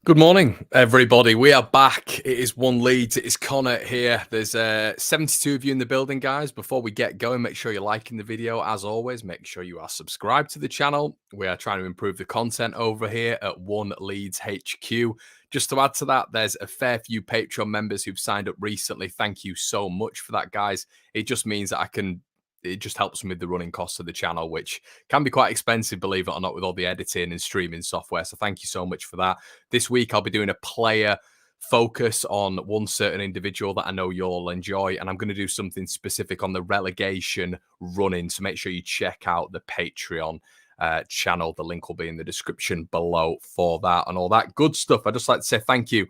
Good morning, everybody. We are back. It is one Leeds. It is Connor here. There's 72 of you in the building, guys. Before we get going, make sure you're liking the video. As always, make sure you are subscribed to the channel. We are trying to improve the content over here at One Leeds HQ. Just to add to that, there's a fair few Patreon members who've signed up recently. Thank you so much for that, guys. It just means that it just helps me with the running costs of the channel, which can be quite expensive, believe it or not, with all the editing and streaming software. So thank you so much for that. This week, I'll be doing a player focus on one certain individual that I know you'll enjoy. And I'm going to do something specific on the relegation running. So make sure you check out the Patreon channel. The link will be in the description below for that and all that good stuff. I'd just like to say thank you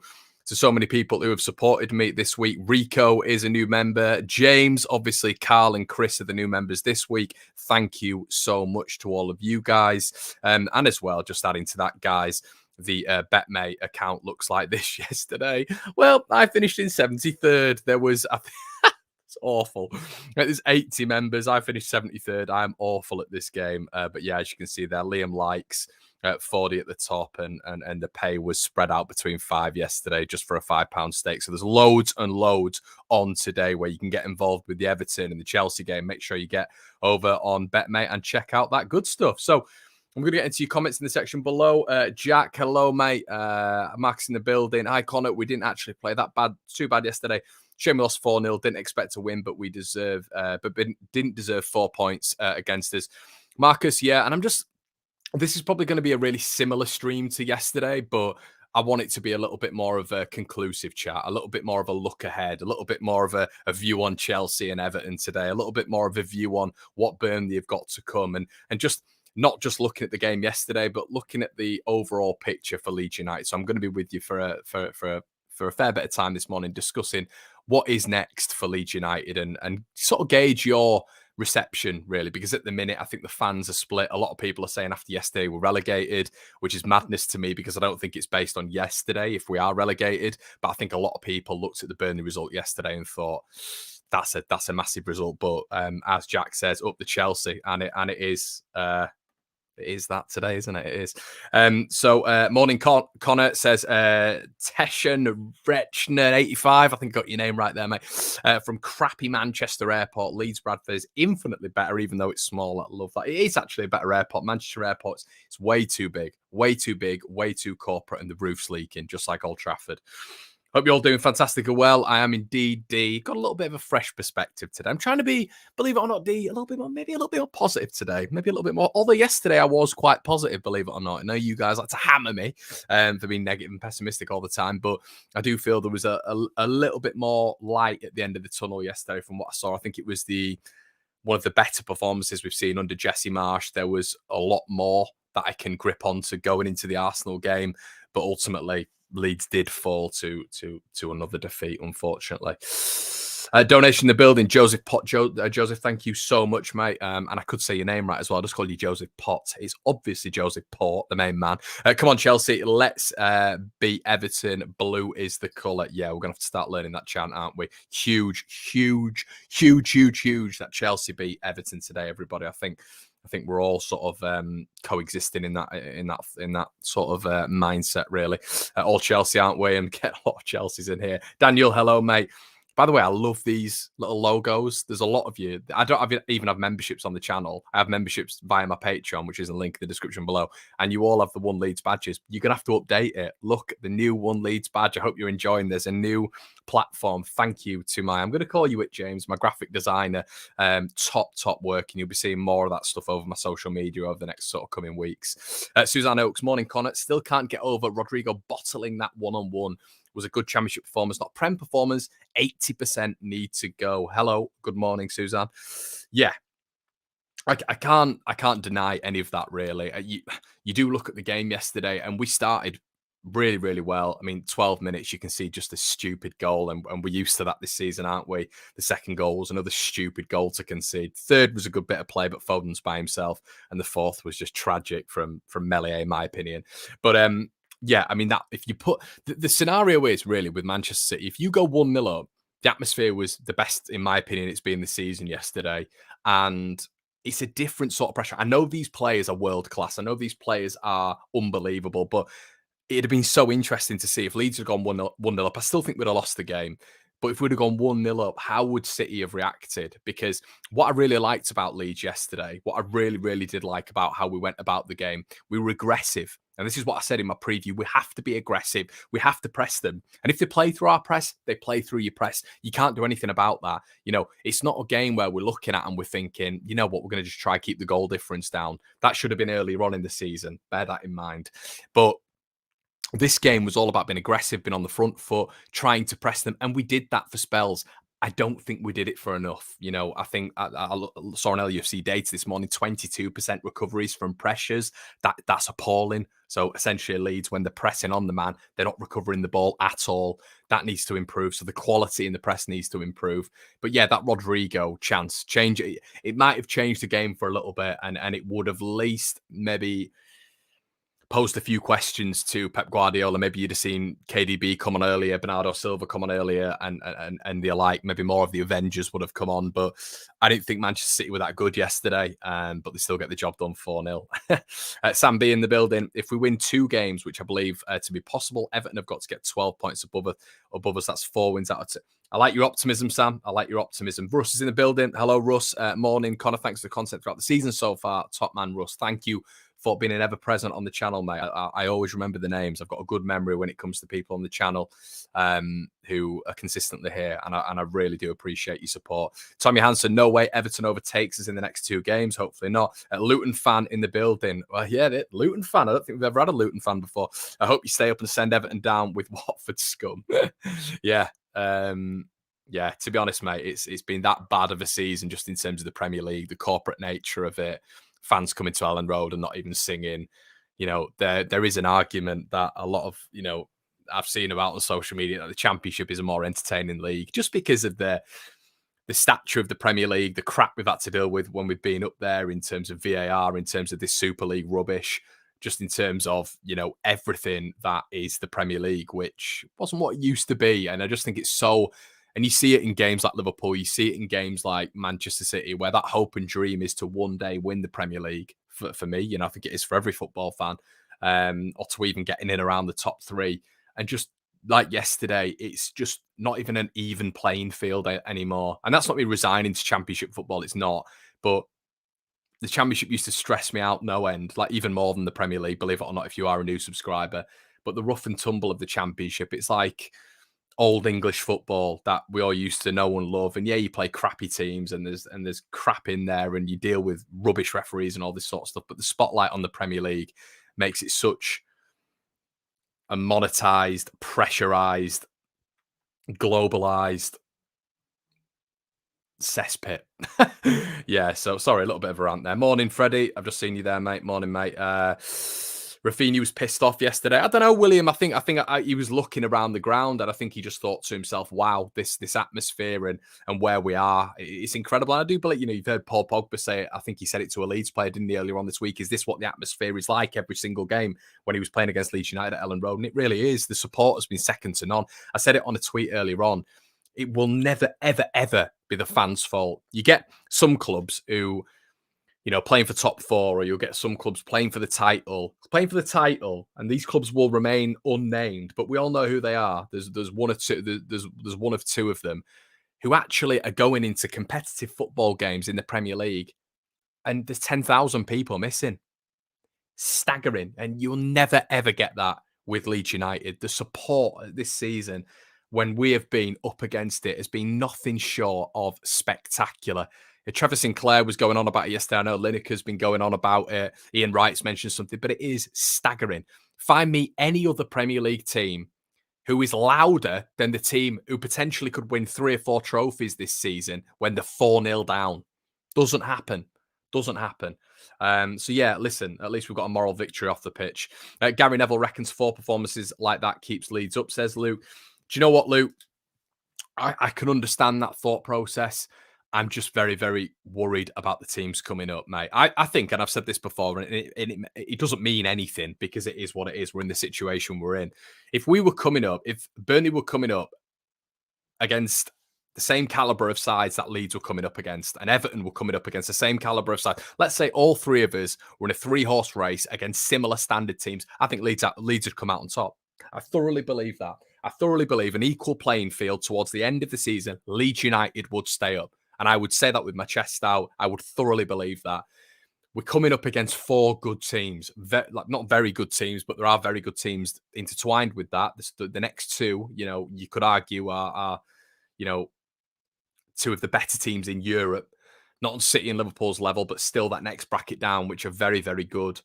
to so many people who have supported me this week. Rico is a new member. James, obviously, Carl and Chris are the new members this week. Thank you so much to all of you guys. And as well, just adding to that, guys, the BETMATE account looks like this yesterday. Well, I finished in 73rd. There was, it's awful. There's 80 members. I finished 73rd. I'm awful at this game. But yeah, as you can see there, Liam likes 40 at the top, and the pay was spread out between 5 yesterday just for a £5 stake. So there's loads and loads on today where you can get involved with the Everton and the Chelsea game. Make sure you get over on BETMATE and check out that good stuff. So I'm going to get into your comments in the section below. Jack, hello, mate. Max in the building. Hi, Connor. We didn't actually play that bad, too bad yesterday. Shame we lost 4-0. Didn't expect to win, but we deserve, didn't deserve 4 points against us. Marcus, yeah, and this is probably going to be a really similar stream to yesterday, but I want it to be a little bit more of a conclusive chat, a little bit more of a look ahead, a little bit more of a view on Chelsea and Everton today, a little bit more of a view on what Burnley have got to come, and just not just looking at the game yesterday, but looking at the overall picture for Leeds United. So I'm going to be with you for a fair bit of time this morning discussing what is next for Leeds United and sort of gauge your reception, really, because at the minute I think the fans are split. A lot of people are saying after yesterday we're relegated, which is madness to me because I don't think it's based on yesterday if we are relegated. But I think a lot of people looked at the Burnley result yesterday and thought that's a massive result. But as Jack says, up the Chelsea, and it is. It is that today, isn't it? It is. Morning Connor says, Teshan Rechner 85. I think I got your name right there, mate. From crappy Manchester Airport. Leeds Bradford is infinitely better, even though it's small. I love that. It is actually a better airport. Manchester Airport, it's way too big, way too corporate, and the roof's leaking, just like Old Trafford. Hope you're all doing fantastic and well. I am indeed, D. Got a little bit of a fresh perspective today. I'm trying to be, believe it or not, D, maybe a little bit more positive today. Maybe a little bit more. Although yesterday I was quite positive, believe it or not. I know you guys like to hammer me for being negative and pessimistic all the time, but I do feel there was a little bit more light at the end of the tunnel yesterday from what I saw. I think it was one of the better performances we've seen under Jesse Marsh. There was a lot more that I can grip onto going into the Arsenal game, but ultimately Leeds did fall to another defeat, unfortunately. Donation in the building, Joseph Pot. Joseph, thank you so much, mate. And I could say your name right as well. I'll just call you Joseph Pot. It's obviously Joseph Port, the main man. Come on, Chelsea. Let's beat Everton. Blue is the colour. Yeah, we're going to have to start learning that chant, aren't we? Huge that Chelsea beat Everton today, everybody. I think we're all sort of coexisting in that sort of mindset, really. All Chelsea, aren't we? And get a lot of Chelsea's in here. Daniel, hello, mate. By the way, I love these little logos. There's a lot of you. I don't even have memberships on the channel. I have memberships via my Patreon, which is a link in the description below. And you all have the One Leeds badges. You're going to have to update it. Look, the new One Leeds badge. I hope you're enjoying this. A new platform. Thank you to I'm going to call you it, James, my graphic designer. Top work. And you'll be seeing more of that stuff over my social media over the next sort of coming weeks. Suzanne Oaks, morning, Connor. Still can't get over Rodrigo bottling that one-on-one. Was a good championship performance, not Prem performance. 80% need to go. Hello, good morning, Suzanne. Yeah, I can't deny any of that, really. You do look at the game yesterday, and we started really well. I mean, 12 minutes, you can see just a stupid goal, and we're used to that this season, aren't we? The second goal was another stupid goal to concede. Third was a good bit of play, but Foden's by himself, and the fourth was just tragic from Meslier, in my opinion. But yeah, I mean, that if you put the scenario is really with Manchester City, if you go 1-0 up, the atmosphere was the best, in my opinion, it's been this season yesterday. And it's a different sort of pressure. I know these players are world class. I know these players are unbelievable, but it'd have been so interesting to see if Leeds had gone 1-0 up. I still think we'd have lost the game. But if we'd have gone 1-0 up, how would City have reacted? Because what I really liked about Leeds yesterday, what I really, really did like about how we went about the game, we were aggressive. And this is what I said in my preview. We have to be aggressive. We have to press them. And if they play through our press, they play through your press. You can't do anything about that. You know, it's not a game where we're looking at and we're thinking, you know what, we're going to just try keep the goal difference down. That should have been earlier on in the season. Bear that in mind. But this game was all about being aggressive, being on the front foot, trying to press them. And we did that for spells. I don't think we did it for enough. You know, I think I saw an LUFC data this morning, 22% recoveries from pressures. That's appalling. So essentially Leeds, when they're pressing on the man, they're not recovering the ball at all. That needs to improve. So the quality in the press needs to improve. But yeah, that Rodrigo chance, change it might have changed the game for a little bit, and it would have at least maybe posed a few questions to Pep Guardiola. Maybe you'd have seen KDB come on earlier, Bernardo Silva come on earlier, and the alike. Maybe more of the Avengers would have come on, but I didn't think Manchester City were that good yesterday, but they still get the job done 4-0. Sam B in the building. If we win 2 games, which I believe to be possible, Everton have got to get 12 points above us. That's 4 wins out of 2. I like your optimism, Sam. I like your optimism. Russ is in the building. Hello, Russ. Morning. Connor, thanks for the content throughout the season so far. Top man, Russ. Thank you for being an ever-present on the channel, mate. I always remember the names. I've got a good memory when it comes to people on the channel who are consistently here, and I really do appreciate your support. Tommy Hansen, no way Everton overtakes us in the next 2 games. Hopefully not. Luton fan in the building. Well, yeah, Luton fan. I don't think we've ever had a Luton fan before. I hope you stay up and send Everton down with Watford scum. Yeah. Yeah, to be honest, mate, it's been that bad of a season just in terms of the Premier League, the corporate nature of it, fans coming to Ellen Road and not even singing. You know, there is an argument that a lot of, you know, I've seen about on social media that the Championship is a more entertaining league just because of the stature of the Premier League, the crap we've had to deal with when we've been up there in terms of VAR, in terms of this Super League rubbish, just in terms of, you know, everything that is the Premier League, which wasn't what it used to be. And I just think it's so... And you see it in games like Liverpool, you see it in games like Manchester City, where that hope and dream is to one day win the Premier League. For me, you know, I think it is for every football fan, or to even getting in around the top 3. And just like yesterday, it's just not even an even playing field anymore. And that's not me resigning to Championship football. It's not. But the Championship used to stress me out no end, like even more than the Premier League, believe it or not, if you are a new subscriber. But the rough and tumble of the Championship, it's like old English football that we all used to know and love. And yeah, you play crappy teams and there's crap in there and you deal with rubbish referees and all this sort of stuff. But the spotlight on the Premier League makes it such a monetized, pressurized, globalized cesspit. Yeah, so sorry, a little bit of a rant there. Morning, Freddie. I've just seen you there, mate. Morning, mate. Rafinha was pissed off yesterday. I don't know, William. I think he was looking around the ground, and I think he just thought to himself, "Wow, this atmosphere and where we are, it's incredible." And I do believe, you know, you've heard Paul Pogba say it. I think he said it to a Leeds player, didn't he, earlier on this week? Is this what the atmosphere is like every single game when he was playing against Leeds United at Ellen Road? And it really is. The support has been second to none. I said it on a tweet earlier on. It will never, ever, ever be the fans' fault. You get some clubs who, you know, playing for top 4, or you'll get some clubs playing for the title, and these clubs will remain unnamed, but we all know who they are. There's one or two. There's one of 2 of them who actually are going into competitive football games in the Premier League, and there's 10,000 people missing. Staggering, and you'll never ever get that with Leeds United. The support this season, when we have been up against it, has been nothing short of spectacular. Trevor Sinclair was going on about it yesterday. I know Lineker's been going on about it. Ian Wright's mentioned something, but it is staggering. Find me any other Premier League team who is louder than the team who potentially could win 3 or 4 trophies this season when they're 4-0 down. Doesn't happen. Doesn't happen. So yeah, listen, at least we've got a moral victory off the pitch. Gary Neville reckons 4 performances like that keeps Leeds up, says Luke. Do you know what, Luke? I can understand that thought process. I'm just very, very worried about the teams coming up, mate. I think, and I've said this before, and it doesn't mean anything because it is what it is. We're in the situation we're in. If we were coming up, if Burnley were coming up against the same caliber of sides that Leeds were coming up against and Everton were coming up against the same caliber of sides. Let's say all three of us were in a 3-horse race against similar standard teams. I think Leeds would come out on top. I thoroughly believe that. I thoroughly believe an equal playing field towards the end of the season, Leeds United would stay up. And I would say that with my chest out. I would thoroughly believe that. We're coming up against 4 good teams, not very good teams, but there are very good teams intertwined with that. The next 2, you could argue are 2 of the better teams in Europe, not on City and Liverpool's level, but still that next bracket down, which are very, very good,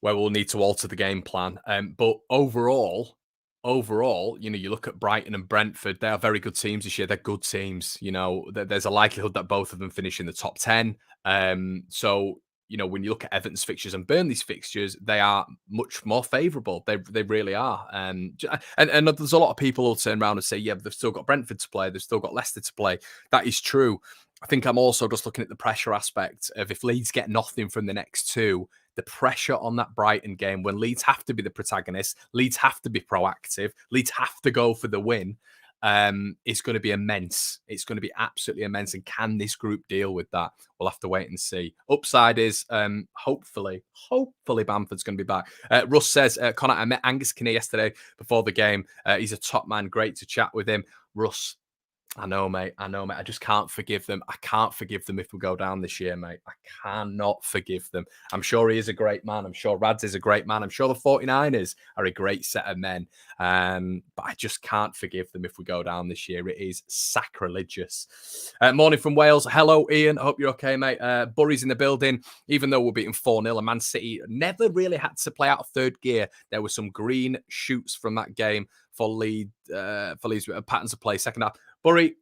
where we'll need to alter the game plan. But overall, you look at Brighton and Brentford, they are very good teams this year. They're good teams. There's a likelihood that both of them finish in the top 10. So, when you look at Everton's fixtures and Burnley's fixtures, they are much more favourable. They really are. And there's a lot of people who'll turn around and say, yeah, they've still got Brentford to play. They've still got Leicester to play. That is true. I think I'm also just looking at the pressure aspect of if Leeds get nothing from the next 2, the pressure on that Brighton game when Leeds have to be the protagonist, Leeds have to be proactive, Leeds have to go for the win, is going to be immense. It's going to be absolutely immense. And can this group deal with that? We'll have to wait and see. Upside is hopefully Bamford's going to be back. Russ says, Connor, I met Angus Kinnear yesterday before the game. He's a top man. Great to chat with him. Russ, I know, mate. I just can't forgive them. I can't forgive them if we go down this year, mate. I cannot forgive them. I'm sure he is a great man. I'm sure Rads is a great man. I'm sure the 49ers are a great set of men. But I just can't forgive them if we go down this year. It is sacrilegious. Morning from Wales. Hello, Ian. I hope you're okay, mate. Bury's in the building. Even though we're beating 4-0, and Man City never really had to play out of third gear, there were some green shoots from that game for Leeds patterns of play second half. Bury,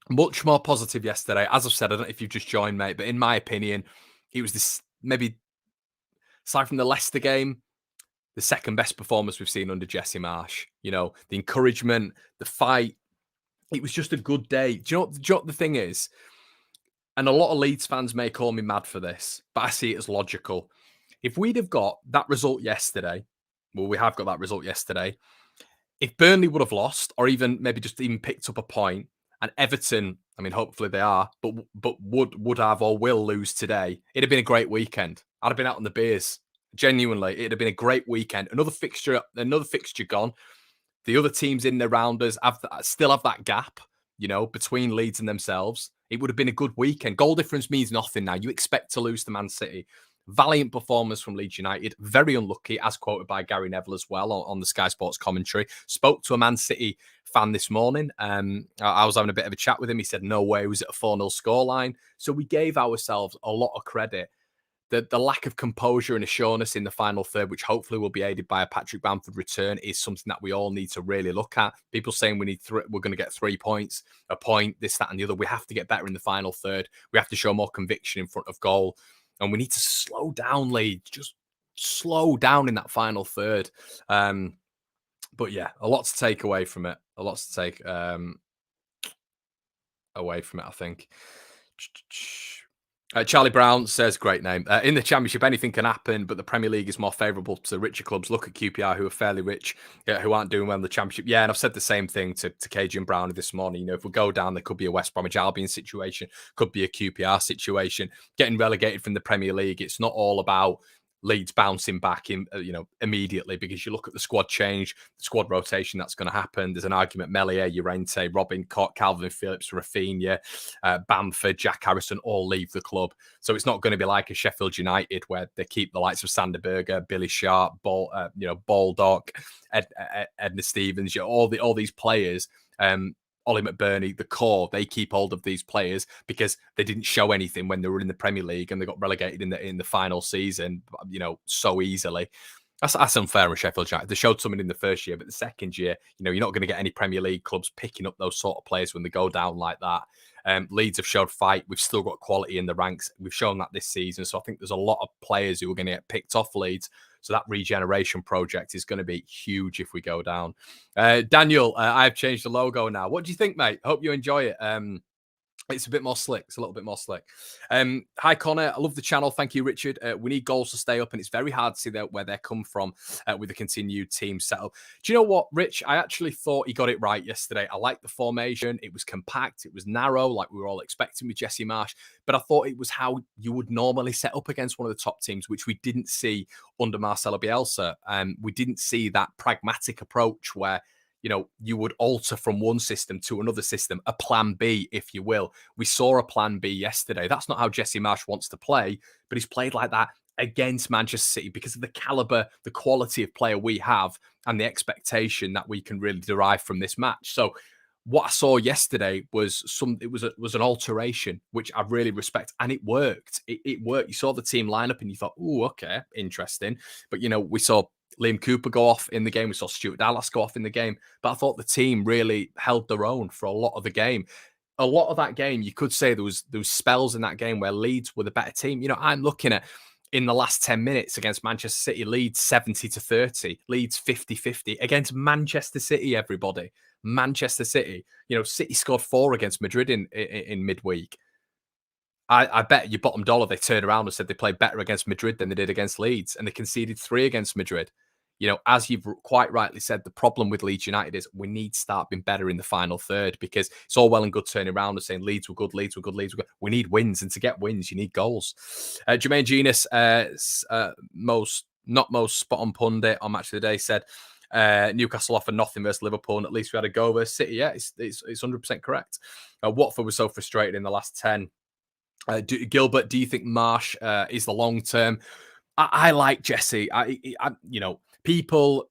much more positive yesterday. As I've said, I don't know if you've just joined, mate, but in my opinion, it was this, maybe aside from the Leicester game, the second best performance we've seen under Jesse Marsch. The encouragement, the fight. It was just a good day. Do you know what the thing is? And a lot of Leeds fans may call me mad for this, but I see it as logical. If we'd have got that result yesterday, well, we have got that result yesterday. If Burnley would have lost, or even maybe just even picked up a point, and Everton, I mean, hopefully they are, but would have or will lose today, it'd have been a great weekend. I'd have been out on the beers. Genuinely, it'd have been a great weekend. Another fixture gone. The other teams in and around us still have that gap, between Leeds and themselves. It would have been a good weekend. Goal difference means nothing now. You expect to lose to Man City. Valiant performance from Leeds United. Very unlucky, as quoted by Gary Neville as well on the Sky Sports commentary. Spoke to a Man City fan this morning. I was having a bit of a chat with him. He said, no way, he was at a 4-0 scoreline. So we gave ourselves a lot of credit. The lack of composure and assurance in the final third, which hopefully will be aided by a Patrick Bamford return, is something that we all need to really look at. People saying we're going to get 3 points, a point, this, that, and the other. We have to get better in the final third. We have to show more conviction in front of goal. And we need to slow down, Leeds. Just slow down in that final third. But yeah, a lot to take away from it. A lot to take away from it, I think. Charlie Brown says, great name. In the Championship, anything can happen, but the Premier League is more favourable to the richer clubs. Look at QPR, who are fairly rich, who aren't doing well in the Championship. Yeah, and I've said the same thing to KG and Brownie this morning. If we go down, there could be a West Bromwich Albion situation, could be a QPR situation. Getting relegated from the Premier League, it's not all about Leeds bouncing back in, immediately, because you look at the squad change, the squad rotation that's going to happen. There's an argument: Melier, Llorente, Robin Koch, Calvin Phillips, Rafinha, Bamford, Jack Harrison all leave the club. So it's not going to be like a Sheffield United where they keep the likes of Sander Berger, Billy Sharp, Baldock, Edna Stevens, all these players. Ollie McBurney, the core, they keep hold of these players because they didn't show anything when they were in the Premier League and they got relegated in the final season, so easily. That's unfair on Sheffield United. They showed something in the first year, but the second year, you're not going to get any Premier League clubs picking up those sort of players when they go down like that. Leeds have showed fight. We've still got quality in the ranks. We've shown that this season. So I think there's a lot of players who are going to get picked off Leeds. So that regeneration project is going to be huge if we go down. Daniel, I've changed the logo now. What do you think, mate? Hope you enjoy it. It's a bit more slick. It's a little bit more slick. Hi, Connor. I love the channel. Thank you, Richard. We need goals to stay up, and it's very hard to see where they come from with the continued team setup. Do you know what, Rich? I actually thought he got it right yesterday. I liked the formation. It was compact. It was narrow, like we were all expecting with Jesse Marsch. But I thought it was how you would normally set up against one of the top teams, which we didn't see under Marcelo Bielsa. We didn't see that pragmatic approach where you would alter from one system to another system, a plan B, if you will. We saw a plan B yesterday. That's not how Jesse Marsch wants to play, but he's played like that against Manchester City because of the caliber, the quality of player we have, and the expectation that we can really derive from this match. So what I saw yesterday was an alteration, which I really respect, and it worked. It worked. You saw the team lineup, and you thought, "Oh, okay, interesting." But we saw Liam Cooper go off in the game. We saw Stuart Dallas go off in the game. But I thought the team really held their own for a lot of the game. A lot of that game, you could say there was spells in that game where Leeds were the better team. I'm looking at in the last 10 minutes against Manchester City, Leeds 70-30, Leeds 50-50 against Manchester City, everybody. Manchester City. City scored 4 against Madrid in midweek. I bet you bottom dollar they turned around and said they played better against Madrid than they did against Leeds, and they conceded 3 against Madrid. As you've quite rightly said, the problem with Leeds United is we need to start being better in the final third, because it's all well and good turning around and saying Leeds were good, Leeds were good, Leeds were good. We need wins, and to get wins, you need goals. Jermaine Genius, most spot on pundit on Match of the Day, said Newcastle offered nothing versus Liverpool, and at least we had a go versus City. Yeah, it's 100% correct. Watford was so frustrated in the last 10. Gilbert, do you think Marsch is the long term? I like Jesse. People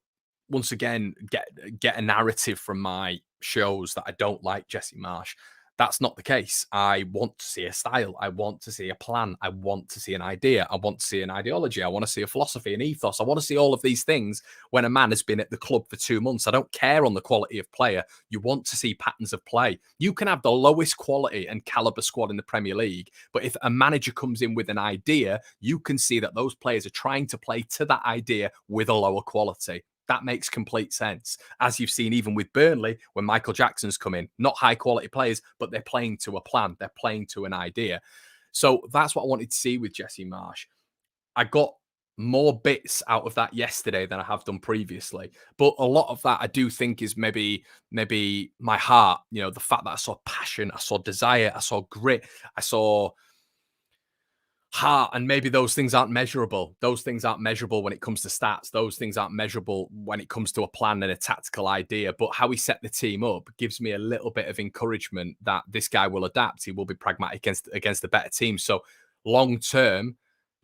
once again get a narrative from my shows that I don't like Jesse Marsch. That's not the case. I want to see a style. I want to see a plan. I want to see an idea. I want to see an ideology. I want to see a philosophy, an ethos. I want to see all of these things when a man has been at the club for 2 months. I don't care on the quality of player. You want to see patterns of play. You can have the lowest quality and caliber squad in the Premier League, but if a manager comes in with an idea, you can see that those players are trying to play to that idea with a lower quality. That makes complete sense. As you've seen, even with Burnley, when Michael Jackson's come in, not high quality players, but they're playing to a plan. They're playing to an idea. So that's what I wanted to see with Jesse Marsch. I got more bits out of that yesterday than I have done previously. But a lot of that I do think is maybe my heart, the fact that I saw passion, I saw desire, I saw grit, I saw heart, and maybe those things aren't measurable. Those things aren't measurable when it comes to stats. Those things aren't measurable when it comes to a plan and a tactical idea. But how he set the team up gives me a little bit of encouragement that this guy will adapt. He will be pragmatic against the better team. So long term,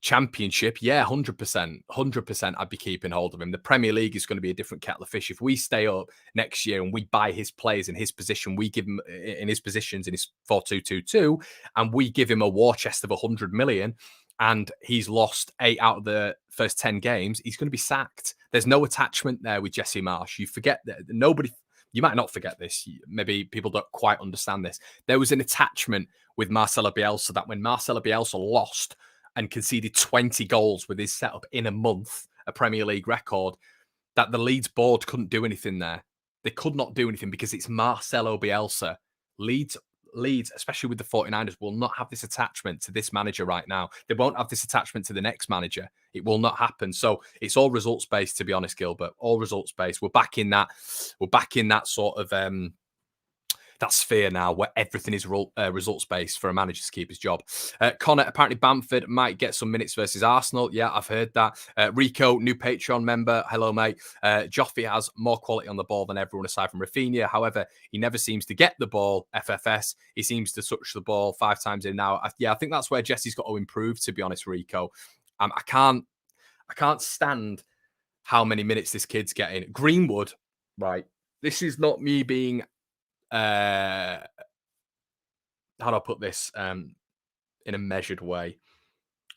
Championship, yeah, 100%. I'd be keeping hold of him. The Premier League is going to be a different kettle of fish. If we stay up next year and we buy his players in his position, we give him in his positions in his 4-2-2-2, and we give him a war chest of 100 million, and he's lost 8 out of the first 10 games, he's going to be sacked. There's no attachment there with Jesse Marsch. You forget that nobody. You might not forget this. Maybe people don't quite understand this. There was an attachment with Marcelo Bielsa that when Marcelo Bielsa lost and conceded 20 goals with his setup in a month, a Premier League record, that the Leeds board couldn't do anything there. They could not do anything because it's Marcelo Bielsa. Leeds, especially with the 49ers, will not have this attachment to this manager right now. They won't have this attachment to the next manager. It will not happen. So it's all results-based, to be honest, Gilbert. All results-based. We're back in that sort of that sphere now where everything is results-based for a manager to keep his job. Connor, apparently Bamford might get some minutes versus Arsenal. Yeah, I've heard that. Rico, new Patreon member. Hello, mate. Joffrey has more quality on the ball than everyone aside from Rafinha. However, he never seems to get the ball, FFS. He seems to touch the ball 5 times in now. I think that's where Jesse's got to improve, to be honest, Rico. I can't stand how many minutes this kid's getting. Greenwood, right? This is not me being how do I put this in a measured way?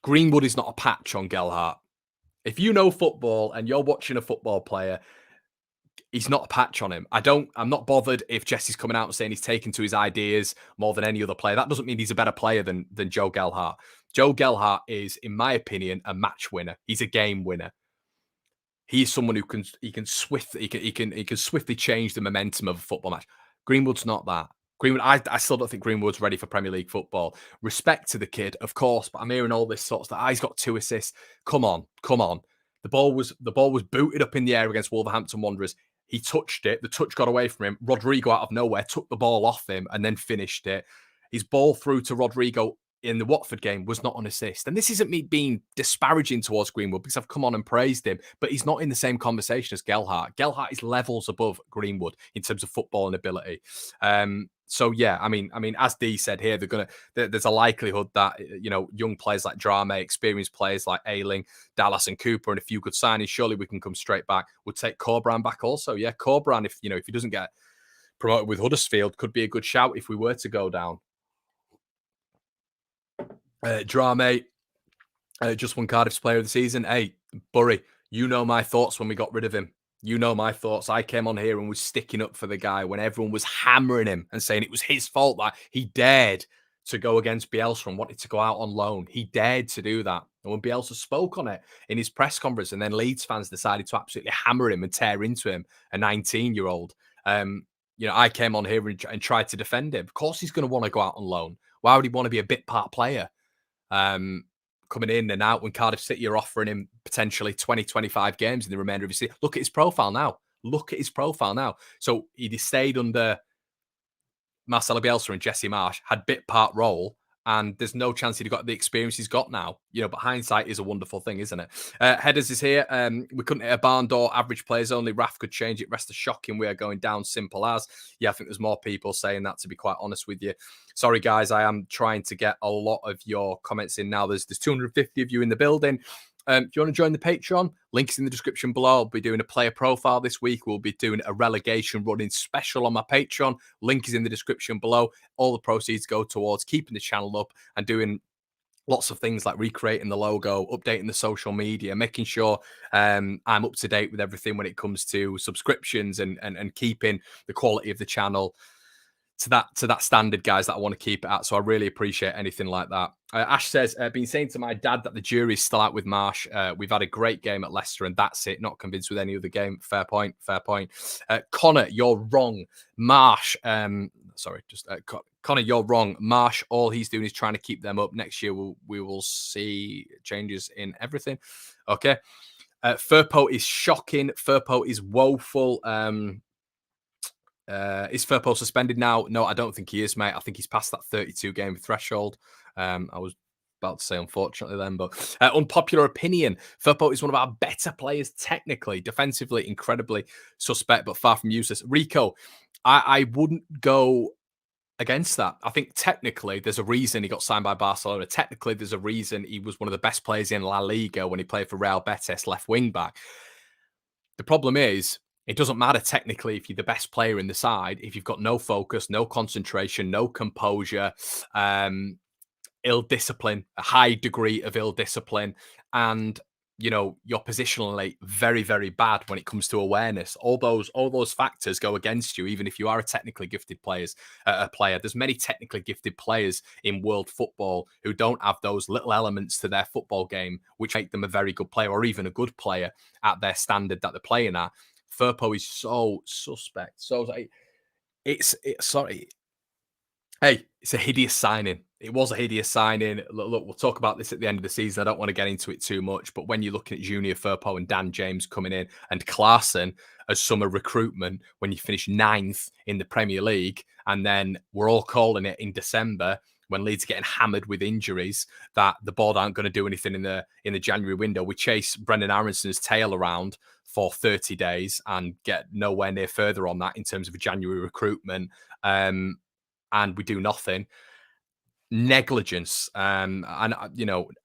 Greenwood is not a patch on Gelhardt. If you know football and you're watching a football player, he's not a patch on him. I'm not bothered if Jesse's coming out and saying he's taken to his ideas more than any other player. That doesn't mean he's a better player than Joe Gelhardt. Joe Gelhardt is, in my opinion, a match winner. He's a game winner. He's someone who can swiftly change the momentum of a football match. Greenwood's not that. Greenwood, I still don't think Greenwood's ready for Premier League football. Respect to the kid, of course, but I'm hearing all this sorts that he's got 2 assists. Come on, come on. The ball was booted up in the air against Wolverhampton Wanderers. He touched it. The touch got away from him. Rodrigo out of nowhere took the ball off him and then finished it. His ball through to Rodrigo in the Watford game was not an assist. And this isn't me being disparaging towards Greenwood because I've come on and praised him, but he's not in the same conversation as Gelhardt. Gelhardt is levels above Greenwood in terms of football and ability. So yeah, as D said here, there's a likelihood that young players like Drame, experienced players like Ayling, Dallas, and Cooper, and a few good signings. Surely we can come straight back. Would take Corberan back also. Yeah, Corberan, if he doesn't get promoted with Huddersfield, could be a good shout if we were to go down. Drame, just won Cardiff's Player of the Season. Hey, Burry, you know my thoughts when we got rid of him. You know my thoughts. I came on here and was sticking up for the guy when everyone was hammering him and saying it was his fault that he dared to go against Bielsa and wanted to go out on loan. He dared to do that. And when Bielsa spoke on it in his press conference, and then Leeds fans decided to absolutely hammer him and tear into him, a 19-year-old, I came on here and tried to defend him. Of course he's going to want to go out on loan. Why would he want to be a bit part player? Coming in and out when Cardiff City are offering him potentially 20, 25 games in the remainder of his season. Look at his profile now. So he stayed under Marcelo Bielsa and Jesse Marsh, had bit part role, and there's no chance he'd got the experience he's got now. But hindsight is a wonderful thing, isn't it? Headers is here. We couldn't hit a barn door. Average players only. Raf could change it. Rest of shocking. We are going down. Simple as. Yeah, I think there's more people saying that, to be quite honest with you. Sorry, guys. I am trying to get a lot of your comments in now. There's 250 of you in the building. If you want to join the Patreon, link is in the description below. I'll be doing a player profile this week. We'll be doing a relegation running special on my Patreon. Link is in the description below. All the proceeds go towards keeping the channel up and doing lots of things like recreating the logo, updating the social media, making sure I'm up to date with everything when it comes to subscriptions and keeping the quality of the channel to that standard, guys, that I want to keep it at. So I really appreciate anything like that. Ash says, been saying to my dad that the jury's still out with Marsh. We've had a great game at Leicester and that's it. Not convinced with any other game. Fair point. Connor, you're wrong. Marsh, Connor, you're wrong. Marsh, all he's doing is trying to keep them up. Next year, we will see changes in everything. Okay. Firpo is shocking. Firpo is woeful. Is Firpo suspended now? No, I don't think he is, mate. I think he's past that 32 game threshold. I was about to say unfortunately then, but unpopular opinion. Firpo is one of our better players technically, defensively, incredibly suspect, but far from useless. Rico, I wouldn't go against that. I think technically there's a reason he got signed by Barcelona. Technically, there's a reason he was one of the best players in La Liga when he played for Real Betis, left wing back. The problem is, it doesn't matter technically if you're the best player in the side, if you've got no focus, no concentration, no composure, ill discipline, a high degree of ill discipline, and you're positionally very, very bad when it comes to awareness. All those factors go against you, even if you are a technically gifted player. There's many technically gifted players in world football who don't have those little elements to their football game, which make them a very good player or even a good player at their standard that they're playing at. Firpo is so suspect. So sorry. Hey, it's a hideous signing. It was a hideous signing. Look, we'll talk about this at the end of the season. I don't want to get into it too much, but when you're looking at Junior Firpo and Dan James coming in and Klaassen as summer recruitment, when you finish 9th in the Premier League, and then we're all calling it in December when Leeds are getting hammered with injuries that the board aren't going to do anything in the January window. We chase Brendan Aronson's tail around for 30 days and get nowhere near further on that in terms of a January recruitment. And we do nothing. Negligence, and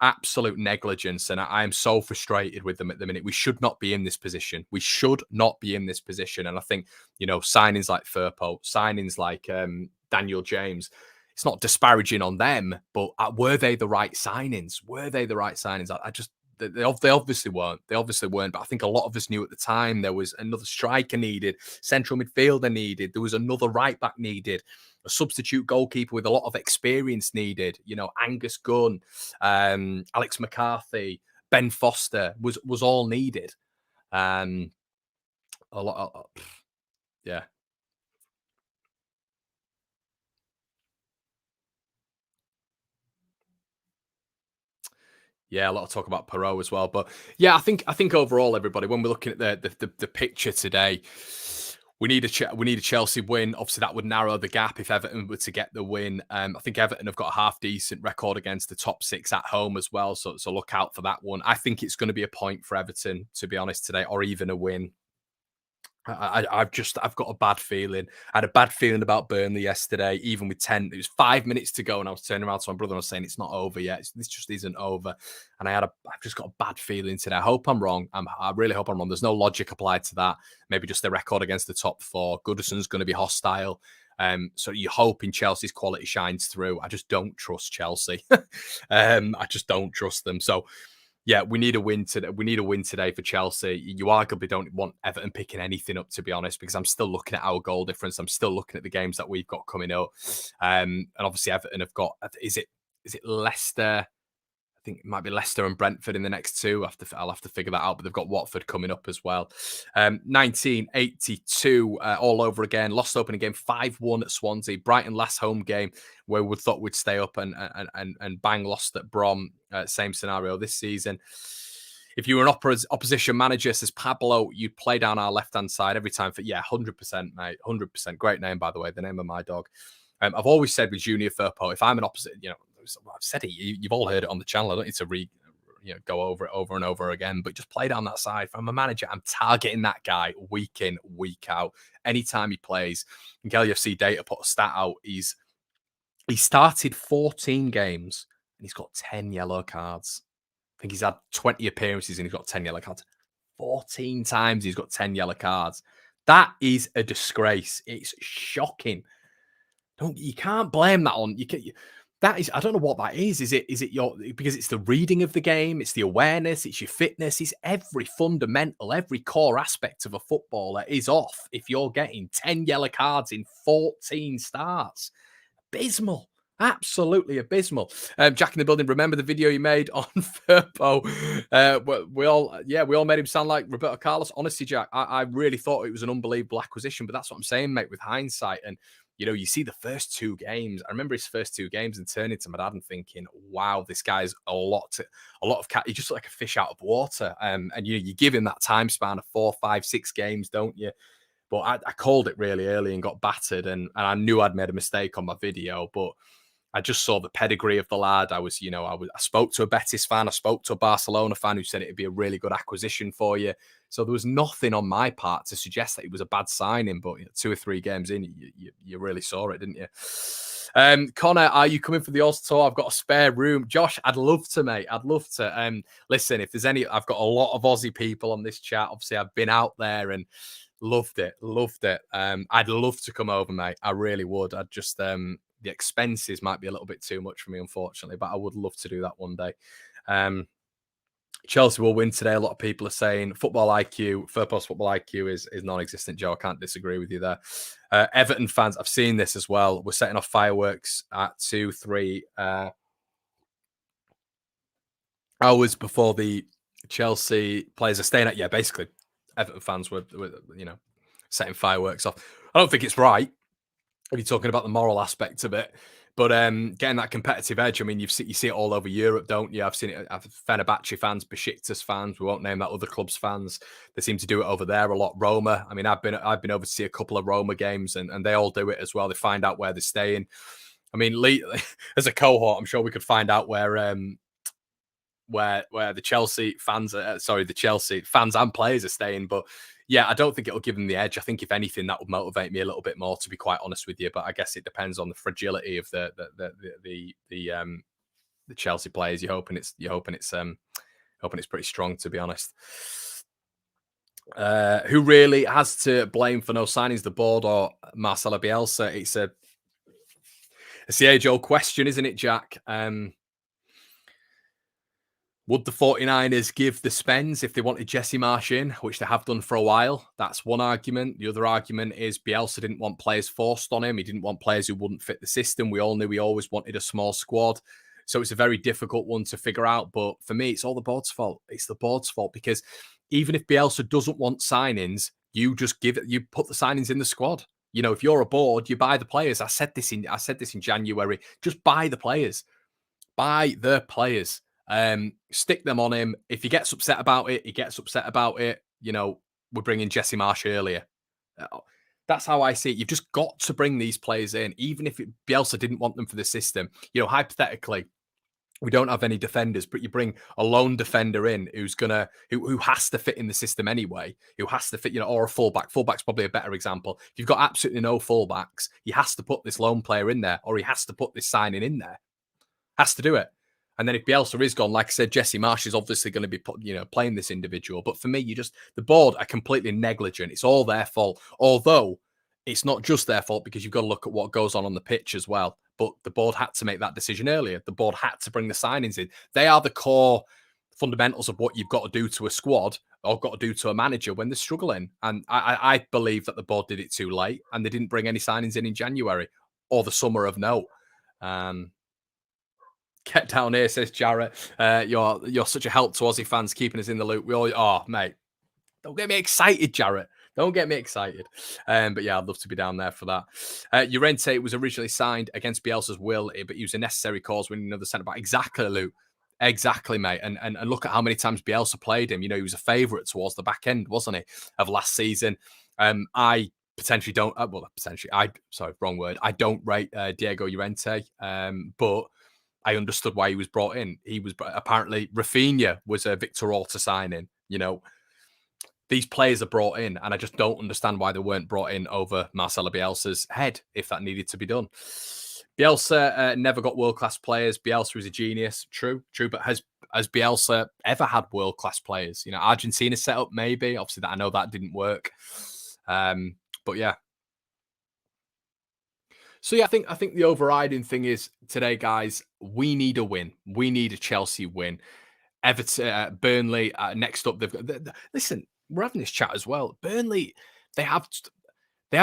absolute negligence. And I am so frustrated with them at the minute. We should not be in this position. And I think, signings like Firpo, signings like Daniel James, it's not disparaging on them, but were they the right signings? They obviously weren't. But I think a lot of us knew at the time there was another striker needed, central midfielder needed, there was another right back needed, a substitute goalkeeper with a lot of experience needed. Angus Gunn, Alex McCarthy, Ben Foster was all needed. A lot. Yeah. Yeah, a lot of talk about Perot as well, but yeah, I think overall, everybody, when we're looking at the picture today, we need a Chelsea win. Obviously, that would narrow the gap if Everton were to get the win. I think Everton have got a half decent record against the top six at home as well, so look out for that one. I think it's going to be a point for Everton, to be honest, today, or even a win. I've got a bad feeling. I had a bad feeling about Burnley yesterday, even with 10. It was 5 minutes to go, and I was turning around to my brother and I was saying, it's not over yet. This just isn't over. And I've just got a bad feeling today. I hope I'm wrong. I really hope I'm wrong. There's no logic applied to that. Maybe just the record against the top four. Goodison's going to be hostile. So you're hoping Chelsea's quality shines through. I just don't trust Chelsea. I just don't trust them. So yeah, we need a win today. We need a win today for Chelsea. You arguably don't want Everton picking anything up, to be honest, because I'm still looking at our goal difference. I'm still looking at the games that we've got coming up, and obviously Everton have got. Is it Leicester? I think it might be Leicester and Brentford in the next two. I'll have to figure that out, but they've got Watford coming up as well. 1982, all over again. Lost opening game 5-1 at Swansea. Brighton last home game where we thought we'd stay up and bang lost at Brom. Same scenario this season. If you were an opposition manager, says Pablo, you'd play down our left-hand side every time for, 100%, mate. 100%. Great name, by the way, the name of my dog. I've always said with Junior Firpo, if I'm an opposite, I've said it. You've all heard it on the channel. I don't need to go over it over and over again. But just play down that side. If I'm a manager, I'm targeting that guy week in, week out. Anytime he plays, and FC data put a stat out. He started 14 games and he's got 10 yellow cards. I think he's had 20 appearances and he's got 10 yellow cards. 14 times he's got 10 yellow cards. That is a disgrace. It's shocking. You can't blame that on that is, I don't know what that is. Is it your, because it's the reading of the game, it's the awareness, it's your fitness, it's every fundamental, every core aspect of a footballer is off if you're getting 10 yellow cards in 14 starts. Abysmal. Absolutely abysmal. Jack in the building. Remember the video you made on Firpo? We all made him sound like Roberto Carlos. Honestly, Jack, I really thought it was an unbelievable acquisition, but that's what I'm saying, mate, with hindsight. And you see the first two games. I remember his first two games and turning to my dad and thinking, "Wow, this guy's a lot of cat. He just looked like a fish out of water." And you give him that time span of 4, 5, 6 games, don't you? But I called it really early and got battered, and I knew I'd made a mistake on my video, but I just saw the pedigree of the lad. I spoke to a Betis fan, I spoke to a Barcelona fan who said it'd be a really good acquisition for you. So there was nothing on my part to suggest that it was a bad signing, but 2 or 3 games in, you really saw it, didn't you? Connor, are you coming for the Oz tour? I've got a spare room. Josh, I'd love to, mate. I'd love to. Listen, if there's any, I've got a lot of Aussie people on this chat. Obviously, I've been out there and loved it. I'd love to come over, mate. I really would. I'd just the expenses might be a little bit too much for me, unfortunately, but I would love to do that one day. Chelsea will win today. A lot of people are saying football IQ, Firpo's football IQ is non-existent. Joe, I can't disagree with you there. Everton fans, I've seen this as well. We're setting off fireworks at 2, 3 hours before the Chelsea players are staying at. Yeah, basically, Everton fans were setting fireworks off. I don't think it's right if you're talking about the moral aspect of it. But getting that competitive edge, I mean, you see it all over Europe, don't you? I've seen it. Fenerbahce fans, Besiktas fans. We won't name that, other clubs fans. They seem to do it over there a lot. Roma. I mean, I've been over to see a couple of Roma games, and they all do it as well. They find out where they're staying. I mean, as a cohort, I'm sure we could find out where the Chelsea fans, the Chelsea fans and players are staying. But yeah, I don't think it'll give them the edge. I think if anything, that would motivate me a little bit more, to be quite honest with you. But I guess it depends on the fragility of the Chelsea players. You're hoping it's pretty strong, to be honest. Who really has to blame for no signings, the board or Marcelo Bielsa? It's the age-old question, isn't it, Jack? Would the 49ers give the spends if they wanted Jesse Marsch in, which they have done for a while? That's one argument. The other argument is Bielsa didn't want players forced on him. He didn't want players who wouldn't fit the system. We all knew he always wanted a small squad. So it's a very difficult one to figure out. But for me, it's all the board's fault. It's the board's fault, because even if Bielsa doesn't want signings, you just you put the signings in the squad. If you're a board, you buy the players. I said this in January. Just buy the players. Buy the players. Stick them on him. If he gets upset about it, he gets upset about it. You know, we're bringing Jesse Marsh earlier. That's how I see it. You've just got to bring these players in, even if Bielsa didn't want them for the system. You know, hypothetically, we don't have any defenders, but you bring a lone defender in who has to fit in the system anyway, who has to fit, you know, or a fullback. Fullback's probably a better example. If you've got absolutely no fullbacks, he has to put this lone player in there, or he has to put this signing in there. Has to do it. And then if Bielsa is gone, like I said, Jesse Marsh is obviously going to be, you know, playing this individual. But for me, the board are completely negligent. It's all their fault. Although it's not just their fault, because you've got to look at what goes on the pitch as well. But the board had to make that decision earlier. The board had to bring the signings in. They are the core fundamentals of what you've got to do to a squad or got to do to a manager when they're struggling. And I believe that the board did it too late, and they didn't bring any signings in January or the summer of note. Get down here, says Jarrett. You're such a help to Aussie fans, keeping us in the loop. Mate, don't get me excited, Jarrett. Don't get me excited. But yeah, I'd love to be down there for that. Llorente was originally signed against Bielsa's will, but he was a necessary cause when another centre back. Exactly, Luke. Exactly, mate. And look at how many times Bielsa played him. You know, he was a favourite towards the back end, wasn't he, of last season? I potentially don't. Wrong word. I don't rate Diego Llorente, but I understood why he was brought in. He was apparently Rafinha was a Victor Orta signing. You know, these players are brought in, and I just don't understand why they weren't brought in over Marcelo Bielsa's head if that needed to be done. Bielsa never got world-class players. Bielsa is a genius. True. But has Bielsa ever had world-class players? You know, Argentina set up, maybe. Obviously, I know that didn't work. But yeah. So yeah, I think the overriding thing is today, guys, we need a win. We need a Chelsea win. Everton, Burnley, next up. They've got. Listen, we're having this chat as well. Burnley, they have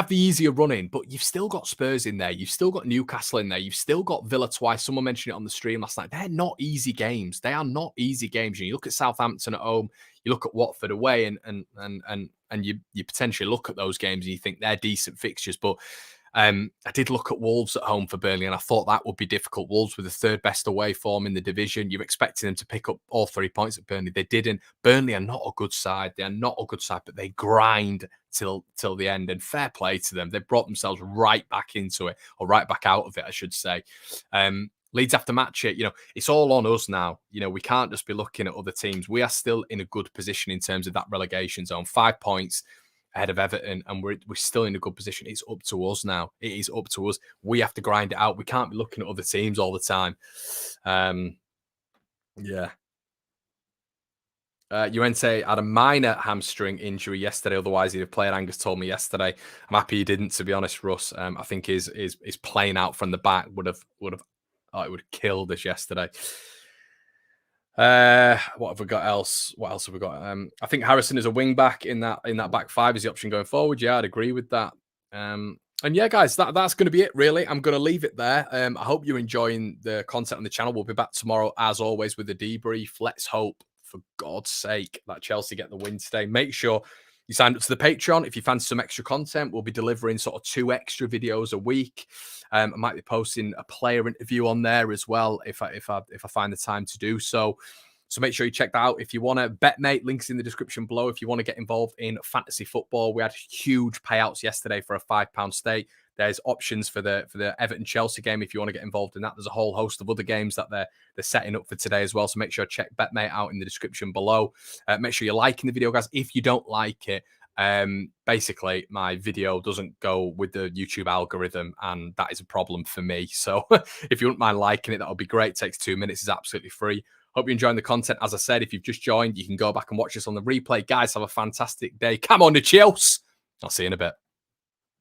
the easier running, but you've still got Spurs in there. You've still got Newcastle in there. You've still got Villa twice. Someone mentioned it on the stream last night. They're not easy games. They are not easy games. You look at Southampton at home. You look at Watford away, and you potentially look at those games and you think they're decent fixtures, but. I did look at Wolves at home for Burnley, and I thought that would be difficult. Wolves were the third best away form in the division. You're expecting them to pick up all 3 points at Burnley. They didn't. Burnley are not a good side. They are not a good side, but they grind till the end, and fair play to them. They brought themselves right back into it, or right back out of it, I should say. Leeds have to match it. You know, it's all on us now. You know, we can't just be looking at other teams. We are still in a good position in terms of that relegation zone. 5 points ahead of Everton, and we're still in a good position. It's up to us now. It is up to us. We have to grind it out. We can't be looking at other teams all the time. Yeah. Llorente had a minor hamstring injury yesterday. Otherwise, he'd have played. Angus told me yesterday. I'm happy he didn't, to be honest, Russ. I think his playing out from the back would have killed us yesterday. What have we got else? What else have we got? I think Harrison is a wing back in that back five is the option going forward. Yeah, I'd agree with that. And yeah, guys, that's going to be it, really. I'm going to leave it there. I hope you're enjoying the content on the channel. We'll be back tomorrow, as always, with the debrief. Let's hope, for God's sake, that Chelsea get the win today. Make sure you sign up to the Patreon if you fancy some extra content. We'll be delivering sort of 2 extra videos a week. I might be posting a player interview on there as well if I find the time to do so. So make sure you check that out. If you want to BetMate, links in the description below. If you want to get involved in fantasy football, we had huge payouts yesterday for a £5 stake. There's options for the Everton-Chelsea game if you want to get involved in that. There's a whole host of other games that they're setting up for today as well. So make sure to check BetMate out in the description below. Make sure you're liking the video, guys. If you don't like it, basically my video doesn't go with the YouTube algorithm, and that is a problem for me. So if you wouldn't mind liking it, that would be great. It takes 2 minutes. It's absolutely free. Hope you're enjoying the content. As I said, if you've just joined, you can go back and watch this on the replay. Guys, have a fantastic day. Come on, the Chelsea. I'll see you in a bit.